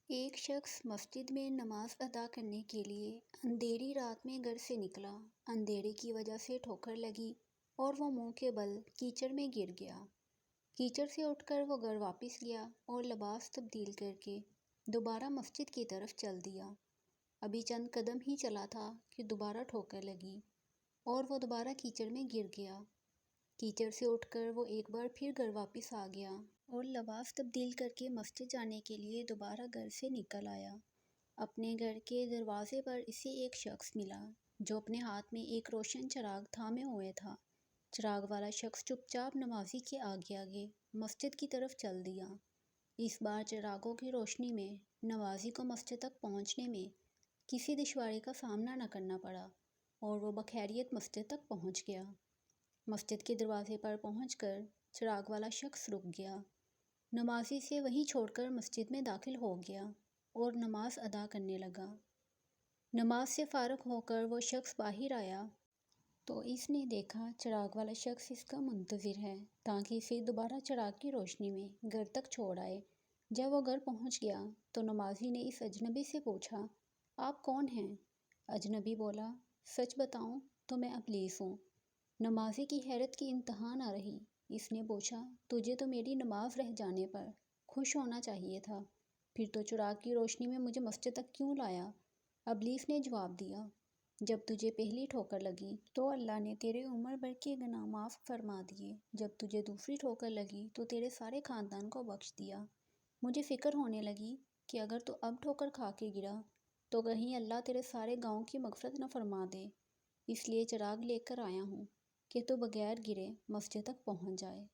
ایک شخص مسجد میں نماز ادا کرنے کے لیے اندھیری رات میں گھر سے نکلا۔ اندھیرے کی وجہ سے ٹھوکر لگی اور وہ منہ کے بل کیچڑ میں گر گیا۔ کیچڑ سے اٹھ کر وہ گھر واپس گیا اور لباس تبدیل کر کے دوبارہ مسجد کی طرف چل دیا۔ ابھی چند قدم ہی چلا تھا کہ دوبارہ ٹھوکر لگی اور وہ دوبارہ کیچڑ میں گر گیا۔ کیچڑ سے اٹھ کر وہ ایک بار پھر گھر واپس آ گیا اور لباس تبدیل کر کے مسجد جانے کے لیے دوبارہ گھر سے نکل آیا۔ اپنے گھر کے دروازے پر اسے ایک شخص ملا جو اپنے ہاتھ میں ایک روشن چراغ تھامے ہوئے تھا۔ چراغ والا شخص چپ چاپ نمازی کے آگے آگے مسجد کی طرف چل دیا۔ اس بار چراغوں کی روشنی میں نمازی کو مسجد تک پہنچنے میں کسی دشواری کا سامنا نہ کرنا پڑا اور وہ بخیریت مسجد تک پہنچ گیا۔ مسجد کے دروازے پر پہنچ کر چراغ والا شخص رک گیا۔ نمازی سے وہیں چھوڑ کر مسجد میں داخل ہو گیا اور نماز ادا کرنے لگا۔ نماز سے فارغ ہو کر وہ شخص باہر آیا تو اس نے دیکھا چراغ والا شخص اس کا منتظر ہے تاکہ اسے دوبارہ چراغ کی روشنی میں گھر تک چھوڑ آئے۔ جب وہ گھر پہنچ گیا تو نمازی نے اس اجنبی سے پوچھا، آپ کون ہیں؟ اجنبی بولا، سچ بتاؤں تو میں ابلیس ہوں۔ نمازی کی حیرت کی انتہا نہ رہی۔ اس نے پوچھا، تجھے تو میری نماز رہ جانے پر خوش ہونا چاہیے تھا، پھر تو چراغ کی روشنی میں مجھے مسجد تک کیوں لایا؟ ابلیس نے جواب دیا، جب تجھے پہلی ٹھوکر لگی تو اللہ نے تیرے عمر بھر کے گناہ معاف فرما دیے، جب تجھے دوسری ٹھوکر لگی تو تیرے سارے خاندان کو بخش دیا۔ مجھے فکر ہونے لگی کہ اگر تو اب ٹھوکر کھا کے گرا تو کہیں اللہ تیرے سارے گاؤں کی مغفرت نہ فرما دے، اس لیے چراغ لے کر آیا ہوں کہ تو بغیر گرے مسجد تک پہنچ جائے۔